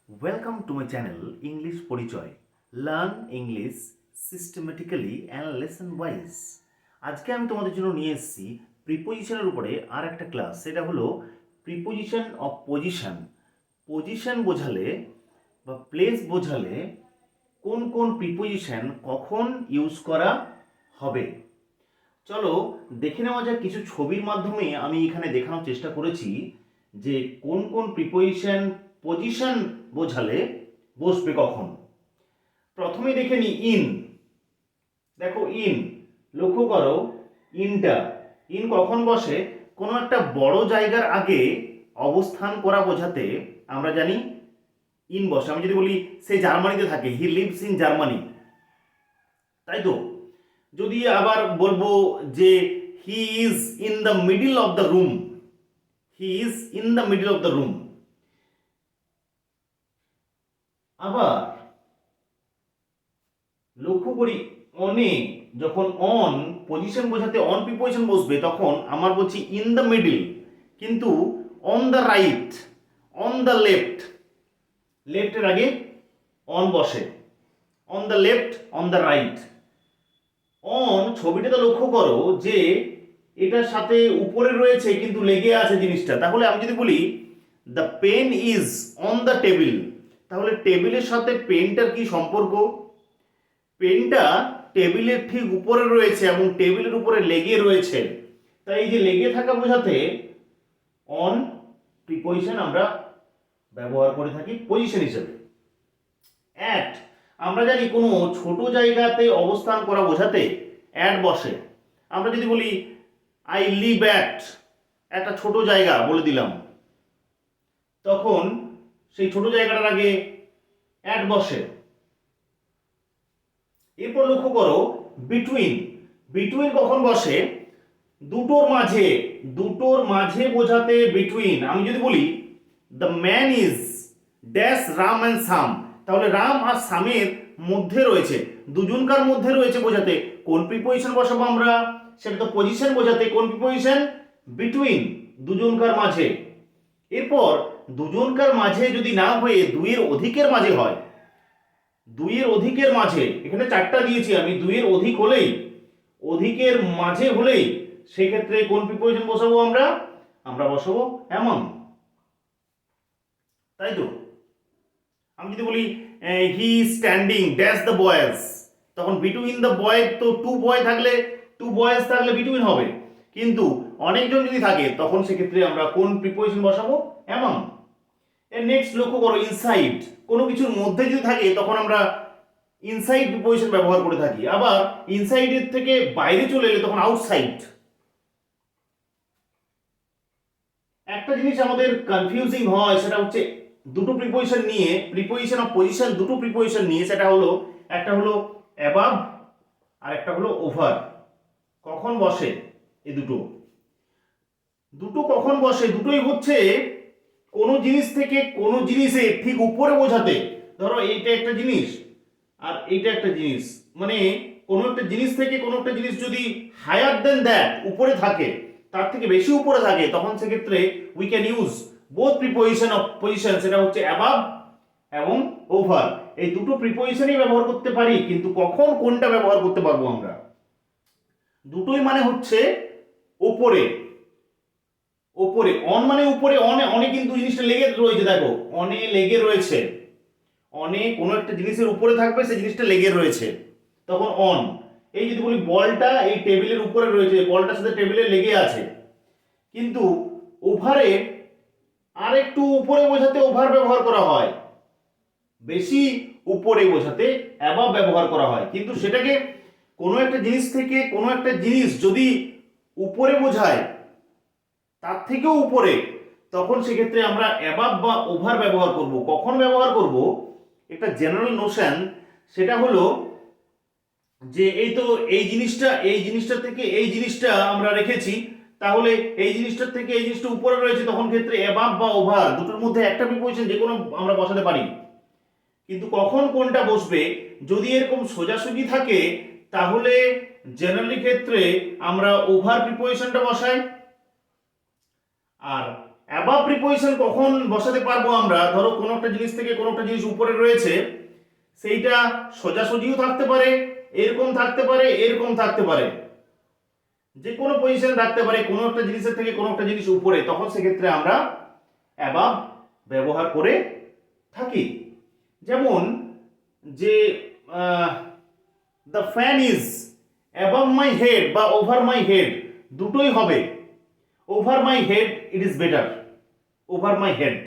Welcome to my channel English পরিচয়। Learn English systematically and lesson wise। আজকে আমি তোমাদের জন্য নিয়ে এসেছি প্রিপোজিশনের উপরে আর একটা ক্লাস। সেটা হলো প্রিপোজিশন অফ পজিশন। পজিশন বোঝালে বা প্লেস বোঝালে কোন কোন প্রিপোজিশন কখন ইউজ করা হবে। চলো দেখে নেওয়া যাক কিছু ছবির মাধ্যমে আমি এখানে দেখানোর চেষ্টা করেছি যে কোন কোন প্রিপোজিশন পজিশন বোঝালে বসবে কখন। প্রথমে দেখে নি ইন। দেখো ইন, লক্ষ্য করো ইন কখন বসে? কোনো একটা বড় জায়গার আগে অবস্থান করা বোঝাতে আমরা জানি ইন বসে। আমি যদি বলি সে জার্মানিতে থাকে, হি লিভস ইন জার্মানি, তাই তো। যদি আবার বলবো যে he is in the middle of the room, he is in the middle of the room. আবার লক্ষ্য করি অনে, যখন অন পজিশন বোঝাতে অন প্রিপোজিশন বসবে তখন আমার বলছি ইন দ্য মিডল, কিন্তু on the right, on the left, লেফটের আগে অন বসে, on the left, on the right. On ছবিটাতে লক্ষ্য করো যে এটার সাথে উপরে রয়েছে কিন্তু লেগে আছে জিনিসটা। তাহলে আমি যদি বলি the pen is on the table, তাহলে টেবিলের সাথে পেনটার কি সম্পর্ক? পেনটা টেবিলের ঠিক উপরে রয়েছে এবং টেবিলের উপরে লেগে রয়েছে, তাই এই যে লেগে থাকা বোঝাতে অন প্রিপোজিশন আমরা ব্যবহার করে থাকি পজিশন হিসেবে। অ্যাট, আমরা জানি কোনো ছোট জায়গাতে অবস্থান করা বোঝাতে অ্যাট বসে। আমরা যদি বলি আই লিভ অ্যাট, একটা ছোট জায়গা বলে দিলাম, তখন সেই ছোট জায়গাটার আগে অ্যাট বসে। এরপর লক্ষ্য করো বিটুইন। বিটুইন কখন বসে? দুটোর মাঝে, দুটোর মাঝে বোঝাতে বিটুইন। আমি যদি বলি the man is dash Ram and some, তাহলে রাম আর সামের মধ্যে রয়েছে, দুজনকার মধ্যে রয়েছে বোঝাতে কোন প্রিপোজিশন বসাবো আমরা? সেটা তো পজিশন বোঝাতে কোন প্রিপোজিশন? বিটুইন, দুজনকার মাঝে। এরপর দুজনকার মাঝে যদি না হয়ে দুইয়ের অধিকের মাঝে হয়, দুইয়ের অধিকের মাঝে, এখানে চারটা দিয়েছি আমি, দুইয়ের অধিক হলেই, অধিকের মাঝে হলেই সেক্ষেত্রে কোন প্রিপোজিশন বসাবো আমরা? আমরা বসাবো এমন, তাই তো। আমি যদি বলি হি স্ট্যান্ডিং ড্যাশ দ্য বয়েজ, তখন বিটুইন দ্য বয়, তো টু বয় থাকলে, টু বয়েজ থাকলে বিটুইন হবে, কিন্তু অনেকজন যদি থাকে তখন সেক্ষেত্রে আমরা কোন প্রিপোজিশন বসাবো? এমন। এর নেক্সট লক্ষ্য করো ইনসাইড, কোনো কিছুর মধ্যে যদি থাকে তখন আমরা ইনসাইড প্রিপোজিশন ব্যবহার করে থাকি। আবার ইনসাইডের থেকে বাইরে চলে এলে তখন আউটসাইড। একটা জিনিস আমাদের কনফিউজিং হয়, সেটা হচ্ছে দুটো প্রিপোজিশন নিয়ে, প্রিপোজিশন অফ পজিশন দুটো প্রিপোজিশন নিয়ে, সেটা হলো একটা হলো অ্যাবাভ আর একটা হলো ওভার। কখন বসে এই দুটো? দুটো কখন বসে? দুটোই হচ্ছে কোনো জিনিস থেকে কোনো জিনিসে ঠিক উপরে বোঝাতে। ধরো এইটা একটা জিনিস আর এইটা একটা জিনিস, মানে কোনো একটা জিনিস থেকে কোনো একটা জিনিস যদি হায়ার দেন দ্যাট, উপরে থাকে, তার থেকে বেশি উপরে থাকে, তখন সেক্ষেত্রে we can use both preposition of position, সেটা হচ্ছে অ্যাবাভ এবং ওভার। এই দুটো প্রিপোজিশনই ব্যবহার করতে পারি, কিন্তু কখন কোনটা ব্যবহার করতে পারবো আমরা? দুটোই মানে হচ্ছে ওপরে, ওপরে। অন মানে উপরে, অনে, অনে কিন্তু জিনিসটা লেগে রয়েছে, দেখো অনে লেগে রয়েছে, অনে কোনো একটা জিনিসের উপরে থাকবে, সেই জিনিসটা লেগে রয়েছে, তখন অন। এই যদি বলি বলটা এই টেবিলের উপরে রয়েছে, বলটার সাথে টেবিলে লেগে আছে, কিন্তু ওভারে আর একটু উপরে বোঝাতে ওভার ব্যবহার করা হয়, বেশি উপরে বোঝাতে অ্যাবাভ ব্যবহার করা হয়। কিন্তু সেটাকে কোনো একটা জিনিস থেকে কোনো একটা জিনিস যদি উপরে বোঝায়, তার থেকেও উপরে, তখন সেক্ষেত্রে আমরা অ্যাবাভ বা ওভার ব্যবহার করব। কখন ব্যবহার করব? একটা জেনারেল নোশন, সেটা হলো যে এই তো এই জিনিসটা, এই জিনিসটা থেকে এই জিনিসটা আমরা রেখেছি, তাহলে এই জিনিসটার থেকে এই জিনিসটা উপরে রয়েছে, তখন ক্ষেত্রে অ্যাবাভ বা ওভার দুটোর মধ্যে একটা প্রিপোজিশন যে কোনো আমরা বসাতে পারি। কিন্তু কখন কোনটা বসবে, যদি এরকম সোজাসুজি থাকে, তাহলে জেনারেলি ক্ষেত্রে আমরা ওভার প্রিপোজিশনটা বসাই, আর অ্যাবাভ প্রিপোজিশন কখন বসাতে পারবো আমরা, ধরো কোনো একটা জিনিস থেকে কোনো একটা জিনিস উপরে রয়েছে, সেইটা সোজাসুজিও থাকতে পারে, এরকম থাকতে পারে, এরকম থাকতে পারে, যে কোনো পজিশন থাকতে পারে, কোনো একটা জিনিসের থেকে কোনো একটা জিনিস উপরে, তখন সেক্ষেত্রে আমরা অ্যাবাভ ব্যবহার করে থাকি। যেমন যে the fan is above my head বা ওভার মাই হেড, দুটোই হবে। Over my head it is better, over my head.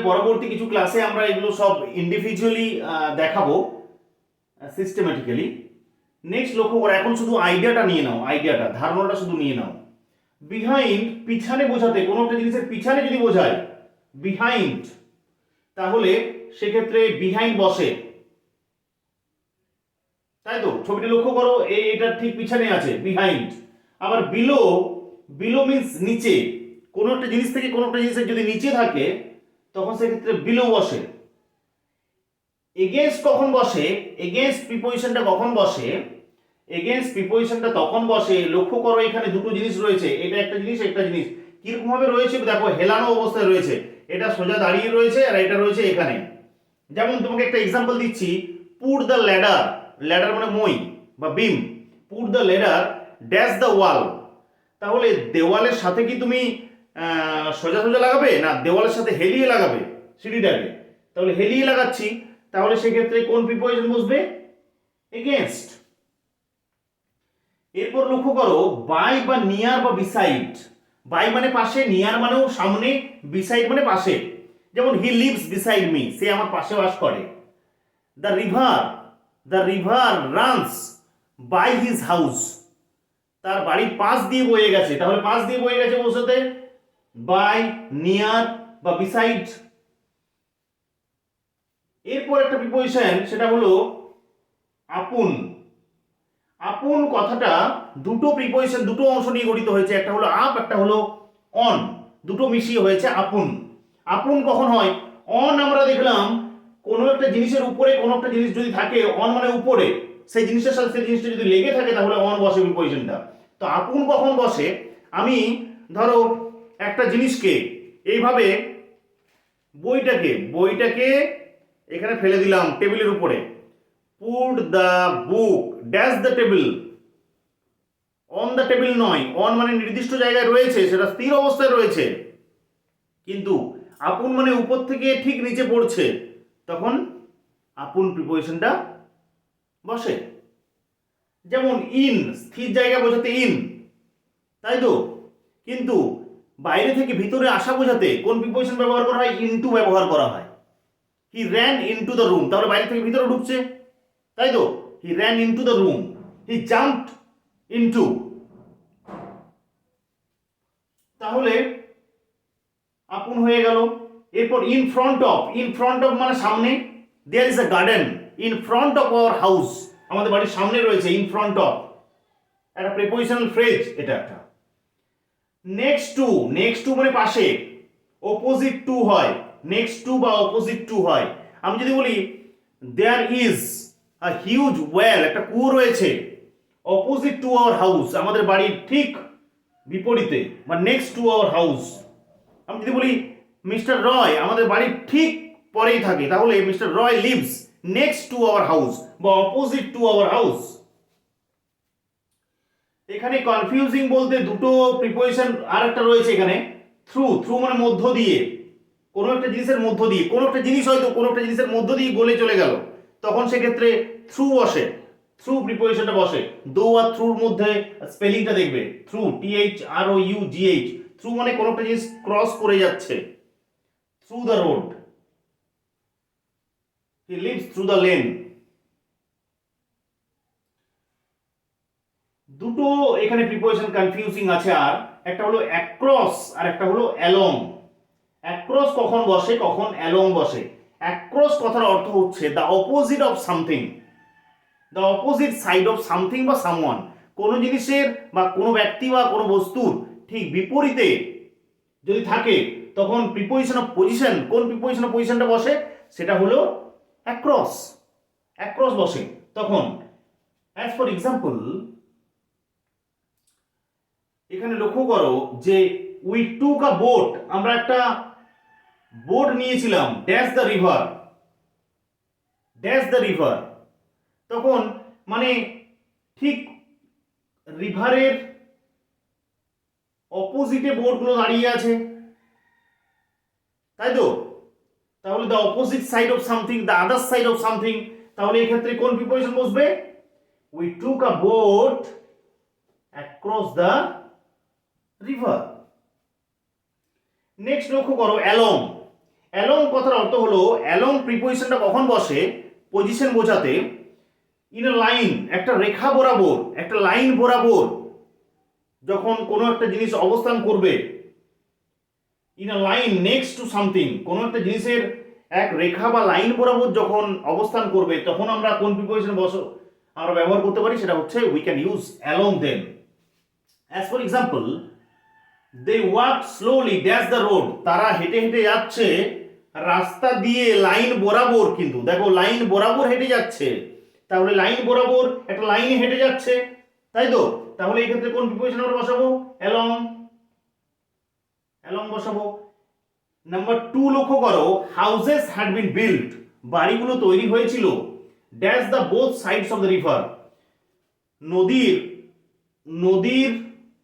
পরবর্তী কিছু ক্লাসে আমরা এগুলো সব ইন্ডিভিজুয়ালি দেখাবো সিস্টেম্যাটিক্যালি। নেক্সট লক্ষ্য করো, এখন শুধু আইডিয়াটা নিয়ে নাও, আইডিয়াটা, ধারণাটা শুধু নিয়ে নাও। বিহাইন্ড পিছনে বোঝাতে, কোনো একটা জিনিসের পিছনে যদি বোঝায় বিহাইন্ড, তাহলে সেক্ষেত্রে বিহাইন্ড বসে, তাই তো? ছবিটি লক্ষ্য করো, এটা ঠিক পিছনে আছে বিহাইন্ড। আবার বিলো, বিলো মিন্স নিচে, কোনো একটা জিনিস থেকে কোনো একটা জিনিসের যদি নিচে থাকে তখন সেক্ষেত্রে বিলো বসে। এগেইনস্ট কখন বসে, এগেইনস্ট প্রিপোজিশনটা কখন বসে, এগেইনস্ট প্রিপোজিশনটা তখন বসে, লক্ষ্য করো এখানে দুটো জিনিস রয়েছে, এটা একটা জিনিস একটা জিনিস, কিরকম ভাবে রয়েছে দেখো, হেলানো অবস্থায় রয়েছে, এটা সোজা দাঁড়িয়ে রয়েছে আর এটা রয়েছে এখানে। যেমন তোমাকে একটা এক্সাম্পল দিচ্ছি, পুট দ্য ল্যাডার, ল্যাডার মানে মই বা beam, put the ladder dash the wall, তাহলে দেওয়ালের সাথে কি তুমি সোজা সোজা লাগাবে না দেওয়ালের সাথে হেলিয়ে লাগাবে সিঁড়িটাকে? তাহলে হেলিয়ে লাগাচ্ছি, তাহলে সেক্ষেত্রে কোন প্রিপোজিশন বসবে? এগেইনস্ট। এরপর লক্ষ্য করো, বাই বা নিয়ার বা বিসাইড, বাই মানে পাশে, নিয়ার মানেও সামনে, বিসাইড মানে পাশে। যেমন হি লিভস বিসাইড মি, সে আমার পাশে বাস করে। The river, the river runs by his house, তার বাড়ির পাশ দিয়ে বয়ে গেছে, তাহলে পাশ দিয়ে বয়ে গেছে বলতে বাই, নিয়ার বা বিসাইড। এরপর একটা প্রিপোজিশন, সেটা হলো আপন। আপন কথাটা দুটো প্রিপোজিশন, দুটো অংশ নিয়ে গঠিত হয়েছে, একটা হলো আপ, একটা হলো অন, দুটো মিশিয়ে হয়েছে আপন। আপন কখন হয়? অন আমরা দেখলাম কোনো একটা জিনিসের উপরে কোনো একটা জিনিস যদি থাকে, অন মানে উপরে, সেই জিনিসটার সাথে সেই জিনিসটা যদি লেগে থাকে তাহলে অন বসে প্রিপোজিশনটা। তো আপন কখন বসে? আমি ধরো একটা জিনিসকে এইভাবে, বইটাকে এখানে ফেলে দিলাম টেবিলের উপরে, put the book dash the table, on the table নয়, অন মানে নির্দিষ্ট জায়গায় রয়েছে, সেটা স্থির অবস্থায় রয়েছে, কিন্তু আপন মানে উপর থেকে ঠিক নিচে পড়ছে, তখন আপন প্রিপোজিশনটা বসে। যেমন ইন, স্থির জায়গা বোঝাতে ইন, তাই তো? কিন্তু বাইরে থেকে ভিতরে আসা বোঝাতে কোন প্রিপোজিশন ব্যবহার করা হয়? ইনটু ব্যবহার করা হয়। He ran into the room, তাহলে বাইরে থেকে ভিতরে ঢুকছে, তাই তো? He ran into the room, he jumped into, তাহলে আপন হয়ে গেল। এরপর in front of, in front of মানে সামনে, there is a garden in front of our house, আমাদের বাড়ির সামনে রয়েছে, ইন ফ্রন্ট অফ, একটা প্রিপোজিশনাল ফ্রেজ এটা একটা। নেক্সট টু, নেক্সট টু মানে পাশে, অপোজিট টু হয়, নেক্সট টু বা অপোজিট টু হয়। আমি যদি বলি there is a huge well, একটা কুয়ো রয়েছে, অপোজিট টু আওয়ার হাউস, আমাদের বাড়ির ঠিক বিপরীতে বা নেক্সট টু আওয়ার হাউস। আমি যদি বলি মিস্টার রয় আমাদের বাড়ির ঠিক পরেই থাকে, তাহলে mister Roy lives next to our house বা অপোজিট টু আওয়ার হাউস। এখানে কনফিউজিং বলতে দুটো প্রিপোজিশন আর একটা রয়েছে এখানে, থ্রু, থ্রু মানে মধ্য দিয়ে, কোনো একটা জিনিসের মধ্য দিয়ে, কোনো একটা জিনিস হয়তো কোনো একটা জিনিসের মধ্য দিয়ে গলে চলে গেল, তখন সেক্ষেত্রে থ্রু বসে, থ্রু প্রিপোজিশনটা বসে। দো আর থ্রুর মধ্যে স্পেলিংটা দেখবে, থ্রু, THROUGH, থ্রু মানে কোনো একটা জিনিস ক্রস করে যাচ্ছে, through the road, he lives through the lane. দুটো এখানে প্রিপোজিশন কনফিউজিং আছে, আর একটা হলো অ্যাক্রস আর একটা হলো অ্যালং। অ্যাক্রস কখন বসে, কখন অ্যালং বসে? অ্যাক্রস কথার অর্থ হচ্ছে the opposite of something, the opposite side of something বা সামওয়ান, কোনো জিনিসের বা কোনো ব্যক্তি বা কোনো বস্তুর ঠিক বিপরীতে যদি থাকে তখন প্রিপোজিশন অফ পজিশন, কোন প্রিপোজিশন অফ পজিশনটা বসে? সেটা হলো অ্যাক্রস, অ্যাক্রস বসে তখন। অ্যাজ ফর এক্সাম্পল, এখানে লক্ষ্য করো যে উই টুক আ বোট, আমরা একটা বোট নিয়েছিলাম, dash the river, dash the river. তখন মানে ঠিক রিভারের অপোজিটে বোটগুলো দাঁড়িয়ে আছে, তাই তো? তাহলে the opposite side of something, the other side of something, তাহলে এক্ষেত্রে কোন প্রিপোজিশন বসবে? We took a boat across the river. Next লক্ষ্য করো অ্যালং। অ্যালং কথার অর্থ হলো, অ্যালং প্রিপোজিশনটা কখন বসে পজিশন বোঝাতে? ইন আ লাইন, একটা রেখা বরাবর, একটা লাইন বরাবর যখন কোনো একটা জিনিস অবস্থান করবে, in a line next to something, কোনো একটা জিনিসের এক রেখা বা লাইন বরাবর যখন অবস্থান করবে, তখন আমরা কোন প্রিপোজিশন আমরা ব্যবহার করতে পারি? সেটা হচ্ছে we can use along them. As for example, they walk slowly dash the road, তারা হেঁটে হেঁটে যাচ্ছে রাস্তা দিয়ে লাইন বরাবর, কিন্তু দেখো লাইন বরাবর হেঁটে যাচ্ছে, তাহলে লাইন বরাবর একটা লাইনে হেঁটে যাচ্ছে, তাই তো? তাহলে এই ক্ষেত্রে কোন প্রিপোজিশন আমরা বসাবো? অ্যালং, অ্যালং বসাবো। নাম্বার 2 লক্ষ্য করো, হাউসেস হ্যাড বিন বিল্ট, বাড়িগুলো তৈরি হয়েছিল dash the both sides of the river, নদীর নদীর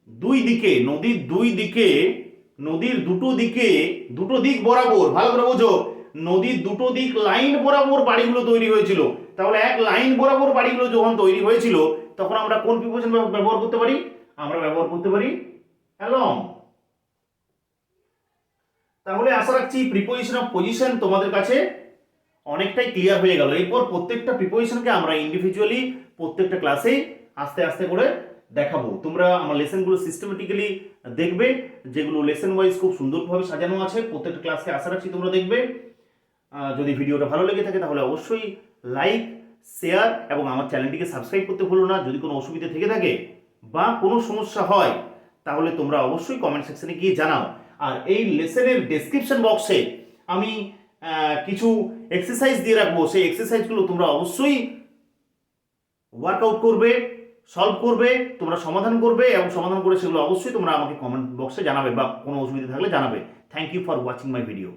দুই দিকে, নদীর দুই দিকে, নদীর দুটো দিকে, দুটো দিক বরাবর, ভালো করে বোঝো, নদীর দুটো দিক লাইন বরাবর বাড়িগুলো তৈরি হয়েছিল। তাহলে এক লাইন বরাবর বাড়িগুলো যখন তৈরি হয়েছিল, তখন আমরা কোন প্রিপোজিশন ব্যবহার করতে পারি? আমরা ব্যবহার করতে পারি অ্যালং। তাহলে আশা রাখছি প্রিপোজিশন অফ পজিশন তোমাদের কাছে অনেকটাই ক্লিয়ার হয়ে গেল। এরপর প্রত্যেকটা প্রিপোজিশনকে আমরা ইন্ডিভিজুয়ালি প্রত্যেকটা ক্লাসেই আস্তে আস্তে করে দেখাবো। তোমরা আমার লেসনগুলো সিস্টেমেটিক্যালি দেখবে, যেগুলো লেসন ওয়াইজ খুব সুন্দরভাবে সাজানো আছে। প্রত্যেকটা ক্লাসকে আশা রাখছি তোমরা দেখবে। যদি ভিডিওটা ভালো লেগে থাকে তাহলে অবশ্যই লাইক, শেয়ার এবং আমার চ্যানেলটিকে সাবস্ক্রাইব করতে ভুলো না। যদি কোনো অসুবিধা থেকে থাকে বা কোনো সমস্যা হয়, তাহলে তোমরা অবশ্যই কমেন্ট সেকশনে গিয়ে জানাও। আর এই লেসনের ডেসক্রিপশন বক্সে আমি কিছু এক্সারসাইজ দিয়ে রাখবো, সেই এক্সারসাইজগুলো তোমরা অবশ্যই ওয়ার্কআউট করবে, সলভ করবে, তোমরা সমাধান করবে এবং সমাধান করে সেগুলো অবশ্যই তোমরা আমাকে কমেন্ট বক্সে জানাবে বা কোনো অসুবিধা থাকলে জানাবে। Thank you for watching my video.